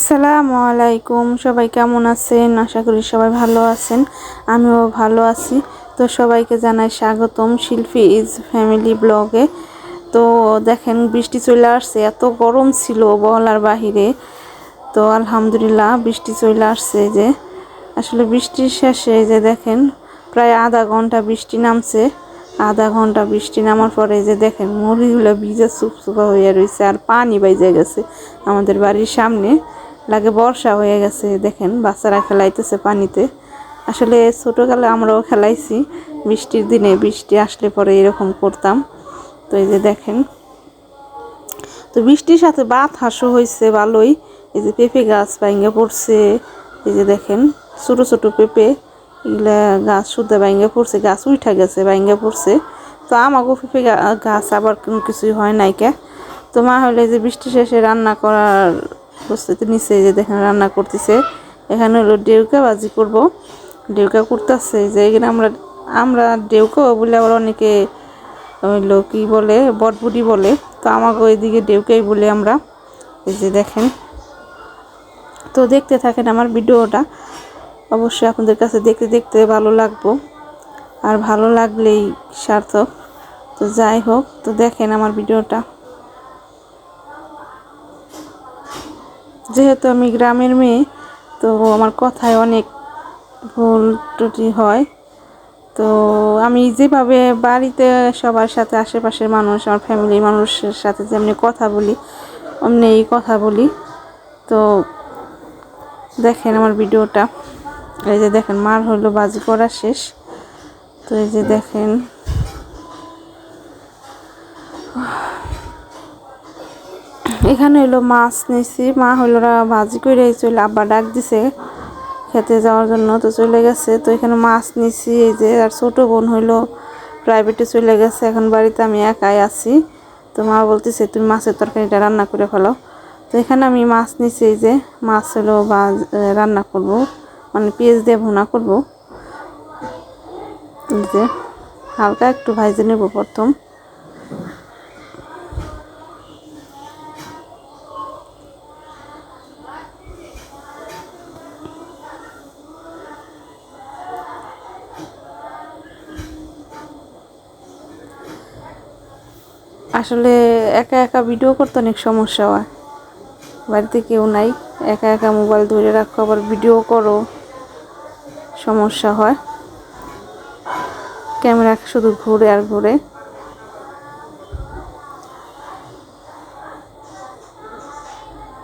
আসসালামু আলাইকুম, সবাই কেমন আছেন? আশা করি সবাই ভালো আছেন। আমিও ভালো আছি। তো সবাইকে জানাই স্বাগতম শিল্পী ইজ ফ্যামিলি ব্লগে। তো দেখেন বৃষ্টি চলে আসছে, এত গরম ছিল বলার বাহিরে। তো আলহামদুলিল্লাহ বৃষ্টি চলে আসছে। যে আসলে বৃষ্টির শেষে যে দেখেন প্রায় আধা ঘন্টা বৃষ্টি নামছে। আধা ঘন্টা বৃষ্টি নামার পরে যে দেখেন মুড়িগুলো ভিজে চুপচুপা হয়ে রয়েছে, আর পানি বাইজে গেছে আমাদের বাড়ির সামনে। লাগে বর্ষা হয়ে গেছে। দেখেন বাচ্চারা খেলাইতেছে পানিতে। আসলে ছোটোকালে আমরাও খেলাইছি বৃষ্টির দিনে, বৃষ্টি আসলে পরে এরকম করতাম। তো এই যে দেখেন, তো বৃষ্টির সাথে বাতাসও হয়েছে ভালোই। এই যে পেঁপে গাছ ভাঙ্গে পড়ছে। এই যে দেখেন ছোট ছোট পেঁপে, এগুলা গাছ শুদ্ধ ভাঙ্গে পড়ছে, গাছ উঠা গেছে ভাঙ্গে পড়ছে। তো আমাকেও পেঁপে গাছ আবার কোনো কিছুই হয় নাই কে। তো মা হলে যে বৃষ্টি শেষে রান্না করার প্রস্তুতি নিচে, যে দেখেন রান্না করতেছে। এখানে হলো ডেউকা ভাজি করব। ডেউকা করতেছে যে এখানে আমরা আমরা ডেউকা বলে আবার অনেকে হইলো কি বলে বটবুটি বলে। তো আমাকে ওইদিকে ডেউকাই বলে আমরা। এই যে দেখেন, তো দেখতে থাকেন আমার ভিডিওটা। অবশ্যই আপনাদের কাছে দেখতে দেখতে ভালো লাগবো, আর ভালো লাগলেই সার্থক। তো যাই হোক, তো দেখেন আমার ভিডিওটা। যেহেতু আমি গ্রামের মেয়ে, তো আমার কথায় অনেক ভুল ত্রুটি হয়। তো আমি যেভাবে বাড়িতে সবার সাথে, আশেপাশের মানুষ, আমার ফ্যামিলির মানুষের সাথে যেমনি কথা বলি, অমনি কথা বলি। তো দেখেন আমার ভিডিওটা। এই যে দেখেন মার হলো বাজি করা শেষ। তো এই যে দেখেন, এখানে হইলো মাছ নিছি। মা হইলো ভাজি করে চলে, আব্বা ডাক দিছে খেতে যাওয়ার জন্য, তো চলে গেছে। তো এখানে মাছ নিছি। এই যে আর ছোট বোন হইলো প্রাইভেটে চলে গেছে, এখন বাড়িতে আমি একাই আছি। তো মা বলতেছে তুমি মাছের তরকারিটা রান্না করে ফেলো। তো এখানে আমি মাছ নিছি। এই যে মাছ হলো রান্না করব, মানে পেঁয়াজ দিয়ে ভুনা করব। এই যে হালকা একটু ভাজে নেব প্রথম। আসলে একা একা ভিডিও করতে অনেক সমস্যা হয়, বাড়িতে কেউ নাই, একা একা মোবাইল ধরে রাখো আবার ভিডিও করো, সমস্যা হয়। ক্যামেরা শুধু ঘুরে আর ঘুরে।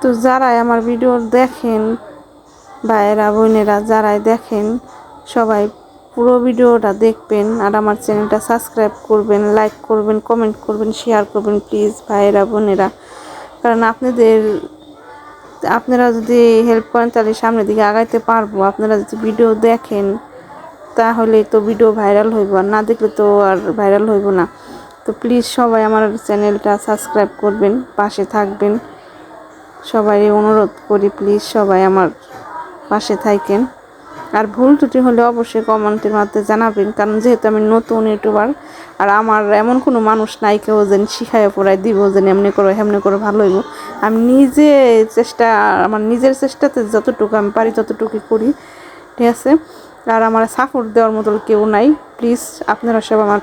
তো যারাই আমার ভিডিও দেখেন, ভাইয়েরা বোনেরা যারাই দেখেন, সবাই পুরো ভিডিওটা দেখবেন, আর আমার চ্যানেলটা সাবস্ক্রাইব করবেন, লাইক করবেন, কমেন্ট করবেন, শেয়ার করবেন প্লিজ ভাইয়েরা বোনেরা। কারণ আপনারা যদি হেল্প করেন তাহলে সামনের দিকে আগাইতে পারবো। আপনারা যদি ভিডিও দেখেন তাহলে তো ভিডিও ভাইরাল হইব, আর না দেখলে তো আর ভাইরাল হইব না। তো প্লিজ সবাই আমার চ্যানেলটা সাবস্ক্রাইব করবেন, পাশে থাকবেন। সবাই অনুরোধ করি প্লিজ সবাই আমার পাশে থাকেন। আর ভুল ত্রুটি হলে অবশ্যই কমেন্টের মাধ্যমে জানাবেন, কারণ যেহেতু আমি নতুন ইউটিউবার, আর আমার এমন কোনো মানুষ নাই কেউ যেন শিখায় পড়ায় দিব যেন এমনি করো হেমনি করো ভালো হইব। আমি নিজে আমার নিজের চেষ্টাতে যতটুকু আমি পারি ততটুকুই করি, ঠিক আছে। আর আমার সাপোর্ট দেওয়ার মতো কেউ নাই। প্লিজ আপনারা সব আমার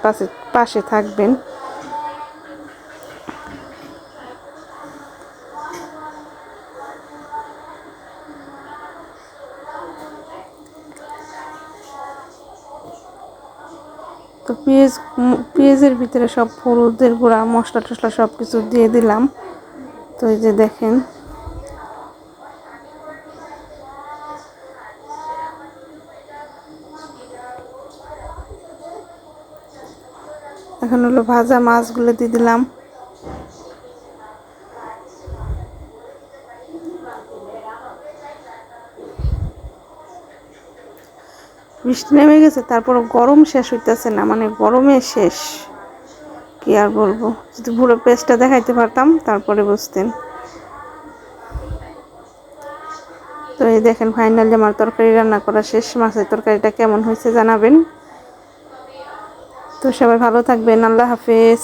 পাশে থাকবেন। তো পেঁয়াজের ভিতরে সব হলুদের গুঁড়া, মশলা টশলা সব কিছু দিয়ে দিলাম। তো এই যে দেখেন, এখন হলো ভাজা মাছগুলো দিয়ে দিলাম। বৃষ্টি নেমে গেছে, তারপর গরম শেষ হইতেছে না, মানে গরমে শেষ, কি আর বলবো। যদি পুরো পেস্টটা দেখাইতে পারতাম তারপরে বুঝতেন। তো এই দেখেন ফাইনালি আমার তরকারি রান্না করা শেষ। মাছের তরকারিটা কেমন হয়েছে জানাবেন। তো সবাই ভালো থাকবেন, আল্লাহ হাফেজ।